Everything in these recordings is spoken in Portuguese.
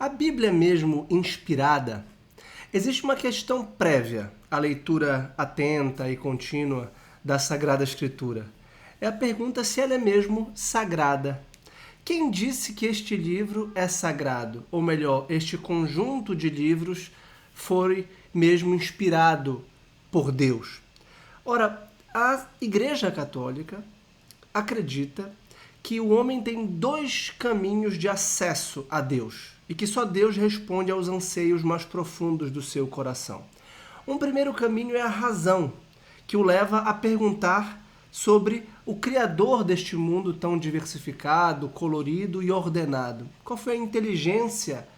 A Bíblia é mesmo inspirada? Existe uma questão prévia à leitura atenta e contínua da Sagrada Escritura. É a pergunta se ela é mesmo sagrada. Quem disse que este livro é sagrado? Ou melhor, este conjunto de livros foi mesmo inspirado por Deus? Ora, a Igreja Católica acredita que o homem tem dois caminhos de acesso a Deus e que só Deus responde aos anseios mais profundos do seu coração. Um primeiro caminho é a razão, que o leva a perguntar sobre o Criador deste mundo tão diversificado, colorido e ordenado. Qual foi a inteligência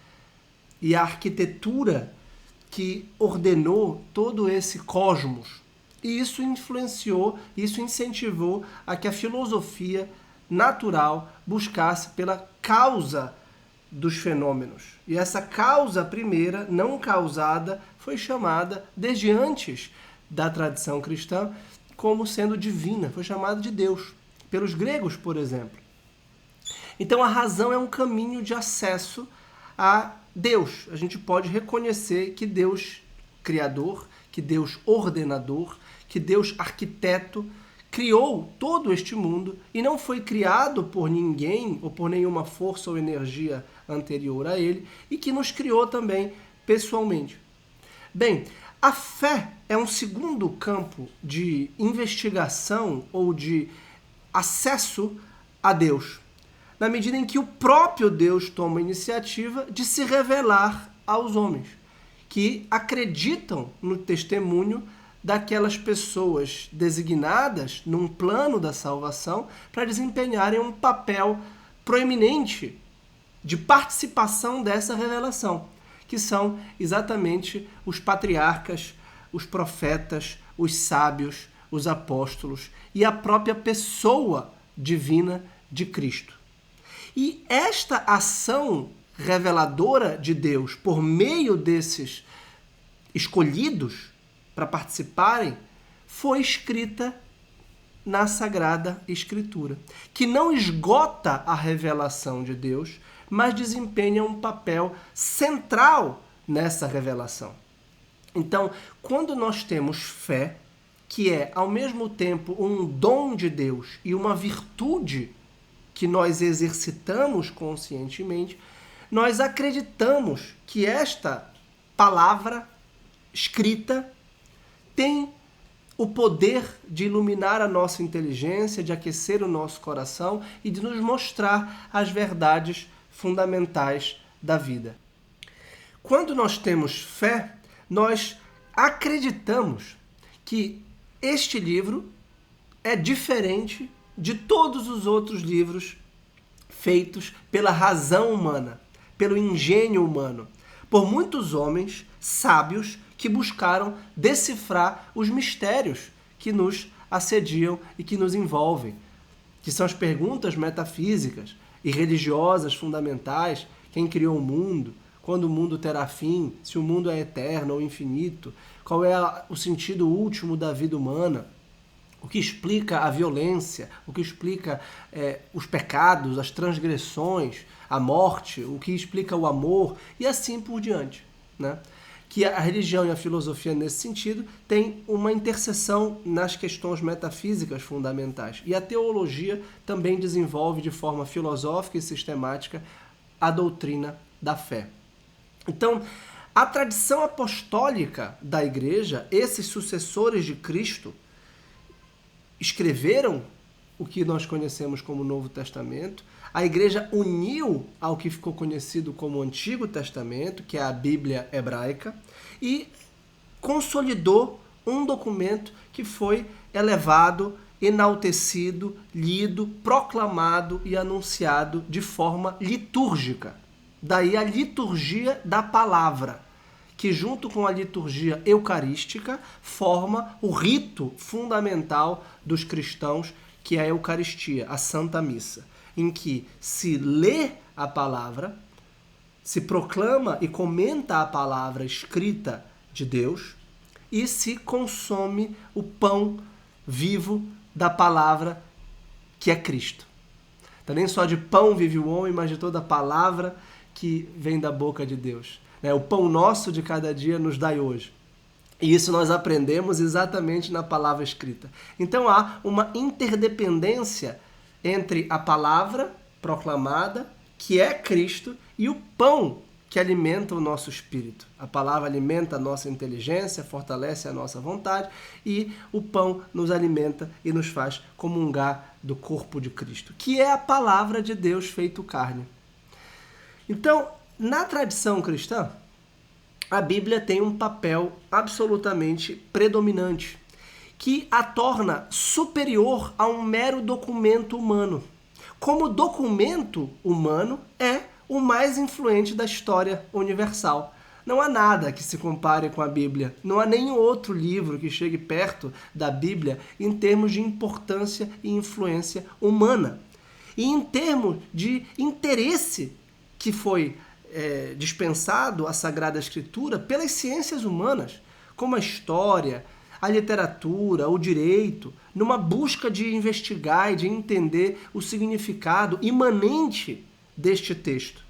e a arquitetura que ordenou todo esse cosmos? E isso influenciou, isso incentivou a que a filosofia natural buscasse pela causa dos fenômenos. E essa causa primeira, não causada, foi chamada, desde antes da tradição cristã, como sendo divina, foi chamada de Deus, pelos gregos, por exemplo. Então a razão é um caminho de acesso a Deus. A gente pode reconhecer que Deus criador, que Deus ordenador, que Deus arquiteto, criou todo este mundo e não foi criado por ninguém ou por nenhuma força ou energia anterior a ele e que nos criou também pessoalmente. Bem, a fé é um segundo campo de investigação ou de acesso a Deus, na medida em que o próprio Deus toma a iniciativa de se revelar aos homens, que acreditam no testemunho daquelas pessoas designadas num plano da salvação para desempenharem um papel proeminente de participação dessa revelação, que são exatamente os patriarcas, os profetas, os sábios, os apóstolos e a própria pessoa divina de Cristo. E esta ação reveladora de Deus por meio desses escolhidos para participarem, foi escrita na Sagrada Escritura, que não esgota a revelação de Deus, mas desempenha um papel central nessa revelação. Então, quando nós temos fé, que é ao mesmo tempo um dom de Deus e uma virtude que nós exercitamos conscientemente, nós acreditamos que esta palavra escrita tem o poder de iluminar a nossa inteligência, de aquecer o nosso coração e de nos mostrar as verdades fundamentais da vida. Quando nós temos fé, nós acreditamos que este livro é diferente de todos os outros livros feitos pela razão humana, pelo engenho humano, por muitos homens sábios que buscaram decifrar os mistérios que nos assediam e que nos envolvem, que são as perguntas metafísicas e religiosas fundamentais: quem criou o mundo, quando o mundo terá fim, se o mundo é eterno ou infinito, qual é o sentido último da vida humana, o que explica a violência, o que explica os pecados, as transgressões, a morte, o que explica o amor e assim por diante, né? Que a religião e a filosofia, nesse sentido, têm uma interseção nas questões metafísicas fundamentais. E a teologia também desenvolve de forma filosófica e sistemática a doutrina da fé. Então, a tradição apostólica da Igreja, esses sucessores de Cristo, escreveram o que nós conhecemos como Novo Testamento. A Igreja uniu ao que ficou conhecido como Antigo Testamento, que é a Bíblia hebraica, e consolidou um documento que foi elevado, enaltecido, lido, proclamado e anunciado de forma litúrgica. Daí a liturgia da palavra, que junto com a liturgia eucarística forma o rito fundamental dos cristãos, que é a Eucaristia, a Santa Missa, em que se lê a palavra, se proclama e comenta a palavra escrita de Deus e se consome o pão vivo da palavra que é Cristo. Então, nem só de pão vive o homem, mas de toda a palavra que vem da boca de Deus. O pão nosso de cada dia nos dai hoje. E isso nós aprendemos exatamente na palavra escrita. Então há uma interdependência entre a palavra proclamada, que é Cristo, e o pão que alimenta o nosso espírito. A palavra alimenta a nossa inteligência, fortalece a nossa vontade, e o pão nos alimenta e nos faz comungar do corpo de Cristo, que é a palavra de Deus feito carne. Então, na tradição cristã, a Bíblia tem um papel absolutamente predominante, que a torna superior a um mero documento humano. Como documento humano, é o mais influente da história universal. Não há nada que se compare com a Bíblia. Não há nenhum outro livro que chegue perto da Bíblia em termos de importância e influência humana. E em termos de interesse que foi dispensado à Sagrada Escritura pelas ciências humanas, como a história, a literatura, o direito, numa busca de investigar e de entender o significado imanente deste texto.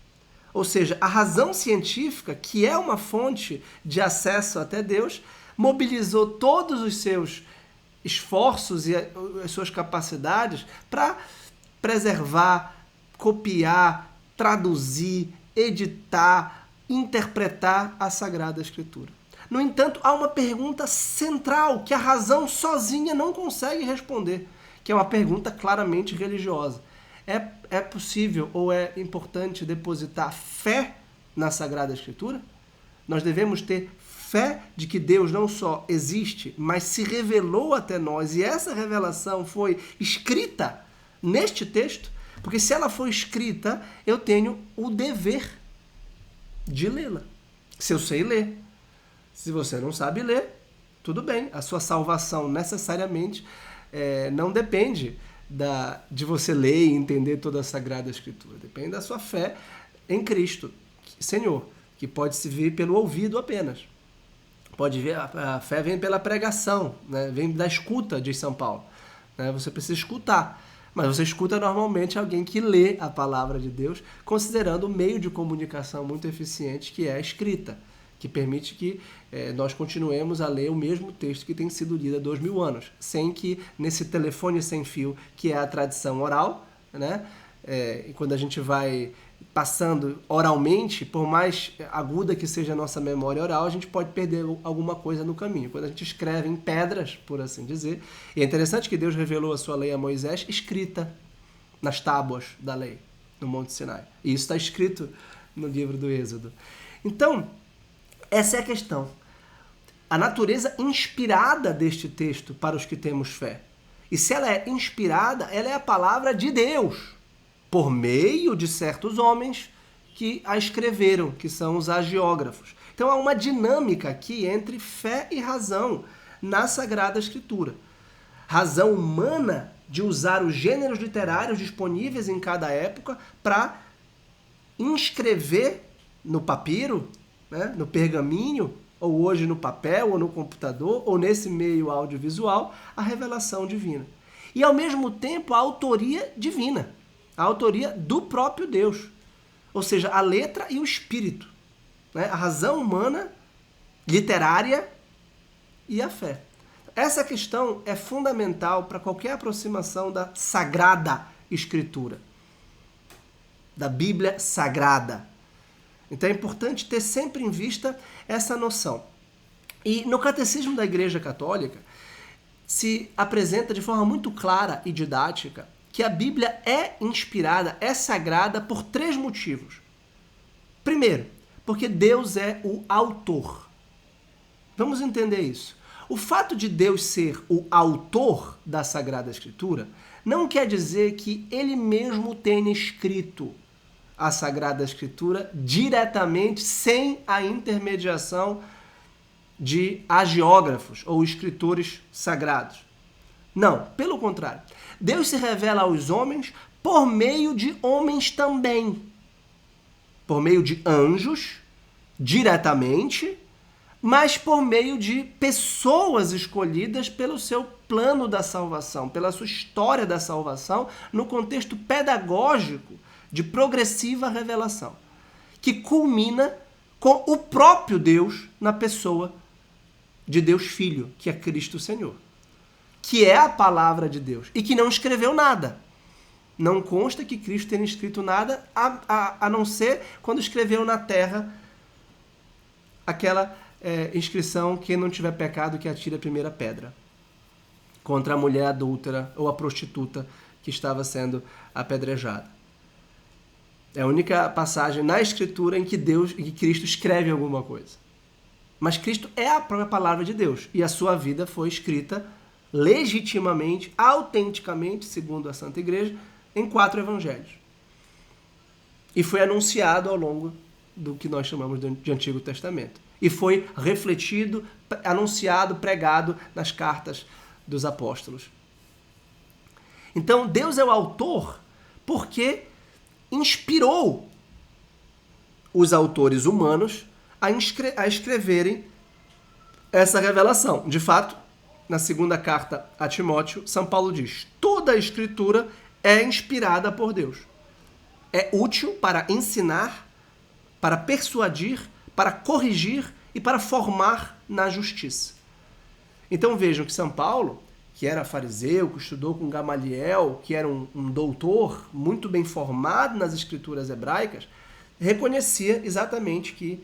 Ou seja, a razão científica, que é uma fonte de acesso até Deus, mobilizou todos os seus esforços e as suas capacidades para preservar, copiar, traduzir, editar, interpretar a Sagrada Escritura. No entanto, há uma pergunta central que a razão sozinha não consegue responder, que é uma pergunta claramente religiosa. É possível ou é importante depositar fé na Sagrada Escritura? Nós devemos ter fé de que Deus não só existe, mas se revelou até nós, e essa revelação foi escrita neste texto, porque se ela for escrita, eu tenho o dever de lê-la. Se eu sei ler. Se você não sabe ler, tudo bem. A sua salvação necessariamente não depende de você ler e entender toda a Sagrada Escritura. Depende da sua fé em Cristo, Senhor, que pode se ver pelo ouvido apenas. Pode ver, a fé vem pela pregação, né? Vem da escuta, diz São Paulo. Você precisa escutar. Mas você escuta normalmente alguém que lê a palavra de Deus, considerando o meio de comunicação muito eficiente que é a escrita, que permite que nós continuemos a ler o mesmo texto que tem sido lido há 2000 anos, sem que nesse telefone sem fio, que é a tradição oral, né? E quando a gente vai passando oralmente, por mais aguda que seja a nossa memória oral, a gente pode perder alguma coisa no caminho. Quando a gente escreve em pedras, por assim dizer, e é interessante que Deus revelou a sua lei a Moisés escrita nas tábuas da lei, no Monte Sinai. E isso está escrito no livro do Êxodo. Então, essa é a questão. A natureza inspirada deste texto para os que temos fé. E se ela é inspirada, ela é a palavra de Deus, por meio de certos homens que a escreveram, que são os hagiógrafos. Então há uma dinâmica aqui entre fé e razão na Sagrada Escritura. Razão humana de usar os gêneros literários disponíveis em cada época para inscrever no papiro, né, no pergaminho, ou hoje no papel, ou no computador, ou nesse meio audiovisual, a revelação divina. E ao mesmo tempo a autoria divina. A autoria do próprio Deus, ou seja, a letra e o espírito, né? A razão humana, literária e a fé. Essa questão é fundamental para qualquer aproximação da Sagrada Escritura, da Bíblia Sagrada. Então é importante ter sempre em vista essa noção. E no Catecismo da Igreja Católica se apresenta de forma muito clara e didática que a Bíblia é inspirada, é sagrada por 3 motivos. Primeiro, porque Deus é o autor. Vamos entender isso. O fato de Deus ser o autor da Sagrada Escritura não quer dizer que ele mesmo tenha escrito a Sagrada Escritura diretamente, sem a intermediação de hagiógrafos ou escritores sagrados. Não, pelo contrário. Deus se revela aos homens por meio de homens também. Por meio de anjos, diretamente, mas por meio de pessoas escolhidas pelo seu plano da salvação, pela sua história da salvação, no contexto pedagógico de progressiva revelação. que culmina com o próprio Deus na pessoa de Deus Filho, que é Cristo Senhor, que é a palavra de Deus e que não escreveu nada. Não consta que Cristo tenha escrito nada, a não ser quando escreveu na terra aquela inscrição: quem não tiver pecado que atire a primeira pedra, contra a mulher adúltera ou a prostituta que estava sendo apedrejada. É a única passagem na Escritura em que Cristo escreve alguma coisa. Mas Cristo é a própria palavra de Deus e a sua vida foi escrita legitimamente, autenticamente, segundo a Santa Igreja, em 4 evangelhos. E foi anunciado ao longo do que nós chamamos de Antigo Testamento. E foi refletido, anunciado, pregado nas cartas dos apóstolos. Então, Deus é o autor porque inspirou os autores humanos a escreverem essa revelação. De fato, na segunda carta a Timóteo, São Paulo diz: toda a Escritura é inspirada por Deus. É útil para ensinar, para persuadir, para corrigir e para formar na justiça. Então vejam que São Paulo, que era fariseu, que estudou com Gamaliel, que era um doutor muito bem formado nas escrituras hebraicas, reconhecia exatamente que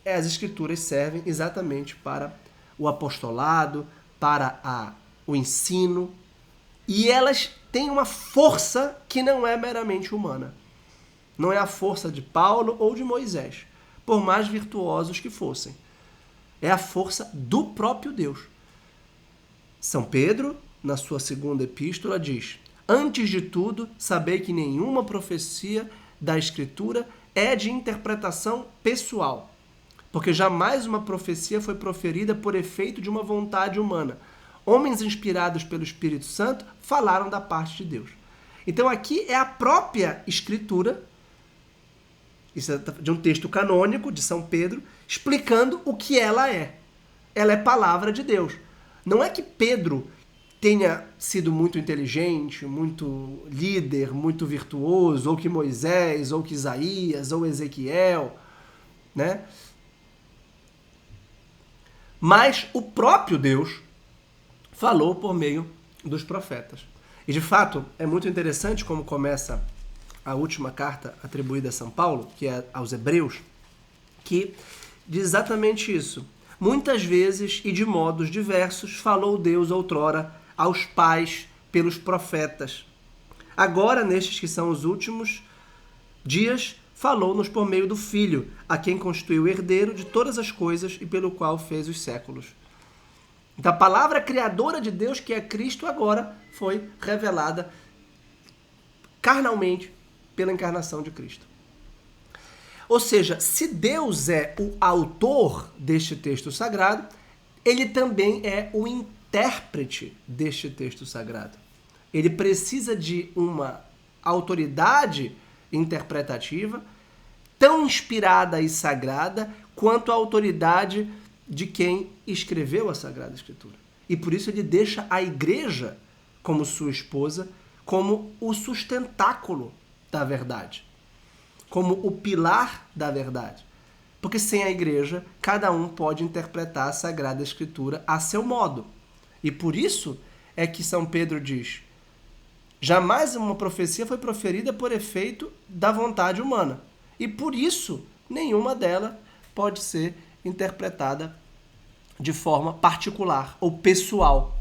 as escrituras servem exatamente para o apostolado, para o ensino, e elas têm uma força que não é meramente humana. Não é a força de Paulo ou de Moisés, por mais virtuosos que fossem. É a força do próprio Deus. São Pedro, na sua segunda epístola, diz: antes de tudo, sabei que nenhuma profecia da Escritura é de interpretação pessoal, porque jamais uma profecia foi proferida por efeito de uma vontade humana. Homens inspirados pelo Espírito Santo falaram da parte de Deus. Então aqui é a própria Escritura, isso é de um texto canônico de São Pedro, explicando o que ela é. Ela é palavra de Deus. Não é que Pedro tenha sido muito inteligente, muito líder, muito virtuoso, ou que Moisés, ou que Isaías, ou Ezequiel, né? Mas o próprio Deus falou por meio dos profetas. E de fato, é muito interessante como começa a última carta atribuída a São Paulo, que é aos Hebreus, que diz exatamente isso. Muitas vezes e de modos diversos falou Deus outrora aos pais pelos profetas. Agora, nestes que são os últimos dias, falou-nos por meio do Filho, a quem constituiu herdeiro de todas as coisas e pelo qual fez os séculos. Então, a palavra criadora de Deus, que é Cristo, agora foi revelada carnalmente pela encarnação de Cristo. Ou seja, se Deus é o autor deste texto sagrado, ele também é o intérprete deste texto sagrado. Ele precisa de uma autoridade interpretativa tão inspirada e sagrada quanto a autoridade de quem escreveu a Sagrada Escritura. E por isso ele deixa a igreja como sua esposa, como o sustentáculo da verdade, como o pilar da verdade. Porque sem a igreja, cada um pode interpretar a Sagrada Escritura a seu modo. E por isso é que São Pedro diz: jamais uma profecia foi proferida por efeito da vontade humana. E por isso, nenhuma delas pode ser interpretada de forma particular ou pessoal.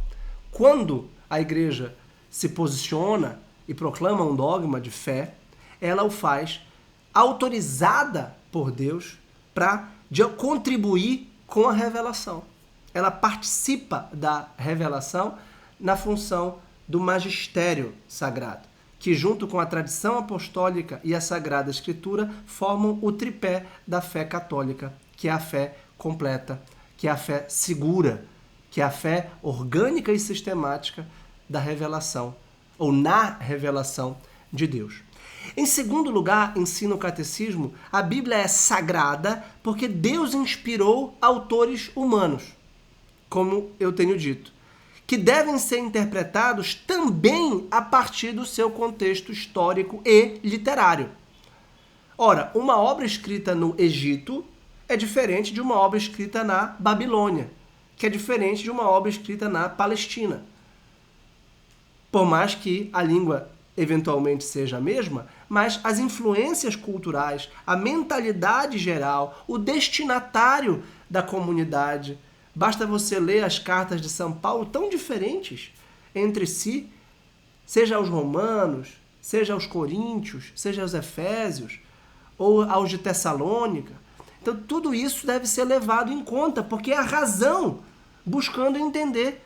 Quando a igreja se posiciona e proclama um dogma de fé, ela o faz autorizada por Deus para contribuir com a revelação. Ela participa da revelação na função do magistério sagrado, que junto com a tradição apostólica e a Sagrada Escritura formam o tripé da fé católica, que é a fé completa, que é a fé segura, que é a fé orgânica e sistemática da revelação, ou na revelação de Deus. Em segundo lugar, ensina o catecismo, a Bíblia é sagrada porque Deus inspirou autores humanos, como eu tenho dito, que devem ser interpretados também a partir do seu contexto histórico e literário. Ora, uma obra escrita no Egito é diferente de uma obra escrita na Babilônia, que é diferente de uma obra escrita na Palestina. Por mais que a língua eventualmente seja a mesma, mas as influências culturais, a mentalidade geral, o destinatário da comunidade, basta você ler as cartas de São Paulo tão diferentes entre si, seja aos romanos, seja aos coríntios, seja aos efésios, ou aos de Tessalônica. Então tudo isso deve ser levado em conta, porque é a razão buscando entender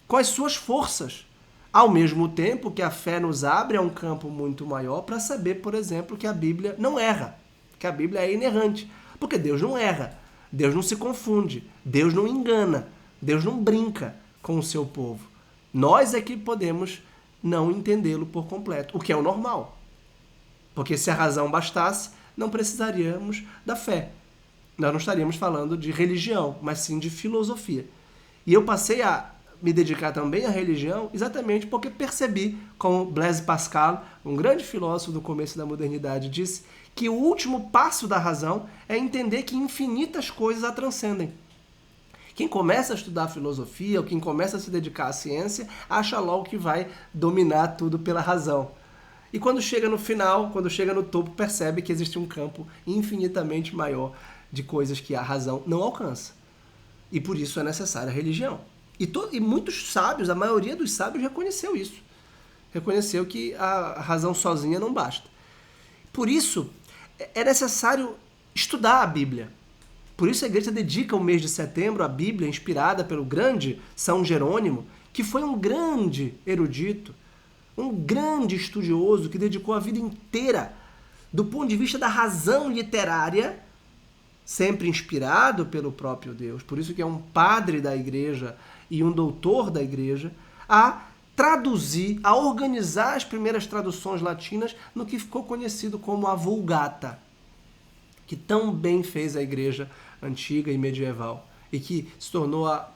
quais suas forças. Ao mesmo tempo que a fé nos abre a um campo muito maior para saber, por exemplo, que a Bíblia não erra, que a Bíblia é inerrante. Porque Deus não erra, Deus não se confunde, Deus não engana, Deus não brinca com o seu povo. Nós é que podemos não entendê-lo por completo, o que é o normal. Porque se a razão bastasse, não precisaríamos da fé. Nós não estaríamos falando de religião, mas sim de filosofia. E eu passei a me dedicar também à religião exatamente porque percebi, como Blaise Pascal, um grande filósofo do começo da modernidade, disse que o último passo da razão é entender que infinitas coisas a transcendem. Quem começa a estudar filosofia, ou quem começa a se dedicar à ciência, acha logo que vai dominar tudo pela razão. E quando chega no final, quando chega no topo, percebe que existe um campo infinitamente maior de coisas que a razão não alcança. E por isso é necessária a religião. E muitos sábios, a maioria dos sábios reconheceu isso. Reconheceu que a razão sozinha não basta. Por isso, é necessário estudar a Bíblia. Por isso a igreja dedica o mês de setembro à Bíblia, inspirada pelo grande São Jerônimo, que foi um grande erudito, um grande estudioso que dedicou a vida inteira, do ponto de vista da razão literária, sempre inspirado pelo próprio Deus, por isso que é um padre da igreja e um doutor da igreja, a traduzir, a organizar as primeiras traduções latinas no que ficou conhecido como a Vulgata, que tão bem fez a igreja antiga e medieval, e que se tornou a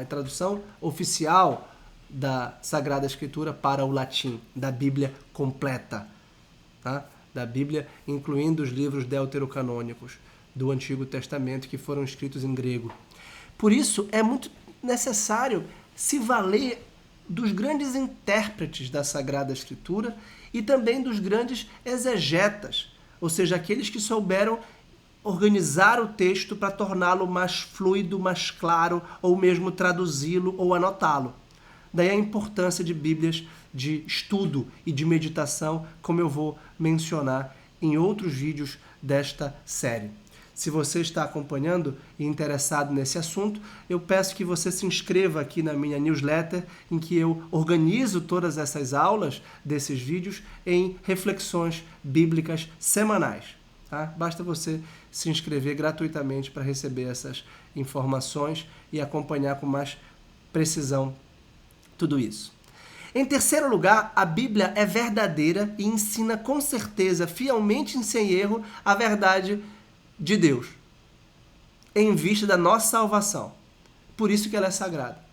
tradução oficial da Sagrada Escritura para o latim, da Bíblia completa, tá? Da Bíblia, incluindo os livros deuterocanônicos do Antigo Testamento, que foram escritos em grego. Por isso, é muito necessário se valer dos grandes intérpretes da Sagrada Escritura e também dos grandes exegetas, ou seja, aqueles que souberam organizar o texto para torná-lo mais fluido, mais claro, ou mesmo traduzi-lo ou anotá-lo. Daí a importância de Bíblias de estudo e de meditação, como eu vou mencionar em outros vídeos desta série. Se você está acompanhando e interessado nesse assunto, eu peço que você se inscreva aqui na minha newsletter, em que eu organizo todas essas aulas desses vídeos em reflexões bíblicas semanais. Tá? Basta você se inscrever gratuitamente para receber essas informações e acompanhar com mais precisão tudo isso. Em terceiro lugar, a Bíblia é verdadeira e ensina com certeza, fielmente e sem erro, a verdade de Deus, em vista da nossa salvação. Por isso que ela é sagrada.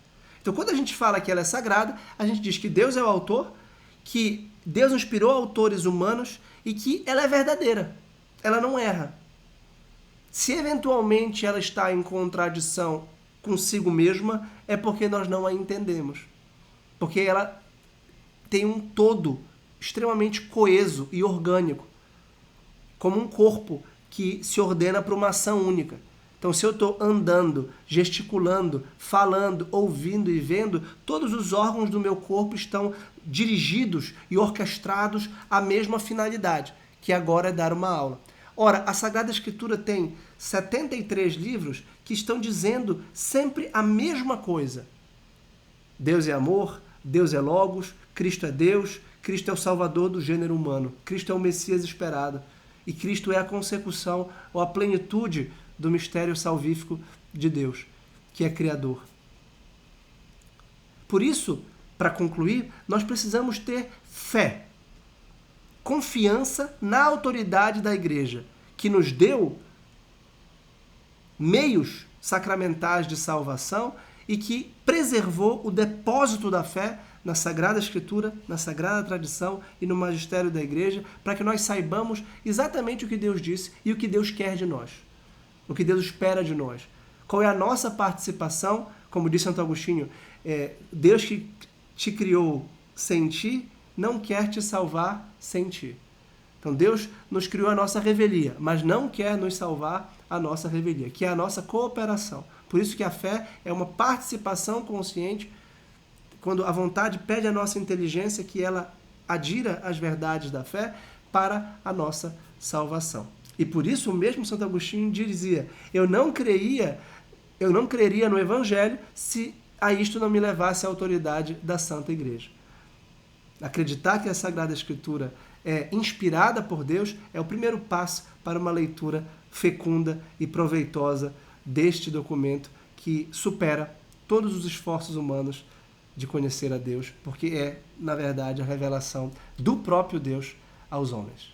Então, quando a gente fala que ela é sagrada, a gente diz que Deus é o autor, que Deus inspirou autores humanos e que ela é verdadeira. Ela não erra. Se eventualmente ela está em contradição consigo mesma, é porque nós não a entendemos. Porque ela tem um todo extremamente coeso e orgânico, como um corpo que se ordena para uma ação única. Então, se eu estou andando, gesticulando, falando, ouvindo e vendo, todos os órgãos do meu corpo estão dirigidos e orquestrados à mesma finalidade, que agora é dar uma aula. Ora, a Sagrada Escritura tem 73 livros que estão dizendo sempre a mesma coisa. Deus é amor, Deus é Logos, Cristo é Deus, Cristo é o Salvador do gênero humano, Cristo é o Messias esperado. E Cristo é a consecução ou a plenitude do mistério salvífico de Deus, que é Criador. Por isso, para concluir, nós precisamos ter fé, confiança na autoridade da Igreja, que nos deu meios sacramentais de salvação e que preservou o depósito da fé na Sagrada Escritura, na Sagrada Tradição e no magistério da Igreja, para que nós saibamos exatamente o que Deus disse e o que Deus quer de nós, o que Deus espera de nós. Qual é a nossa participação? Como disse Santo Agostinho, Deus que te criou sem ti, não quer te salvar sem ti. Então Deus nos criou a nossa revelia, mas não quer nos salvar a nossa revelia, que é a nossa cooperação. Por isso que a fé é uma participação consciente, quando a vontade pede a nossa inteligência que ela adira às verdades da fé para a nossa salvação. E por isso o mesmo Santo Agostinho dizia, eu não creeria no Evangelho se a isto não me levasse a autoridade da Santa Igreja. Acreditar que a Sagrada Escritura é inspirada por Deus é o primeiro passo para uma leitura fecunda e proveitosa deste documento que supera todos os esforços humanos de conhecer a Deus, porque é, na verdade, a revelação do próprio Deus aos homens.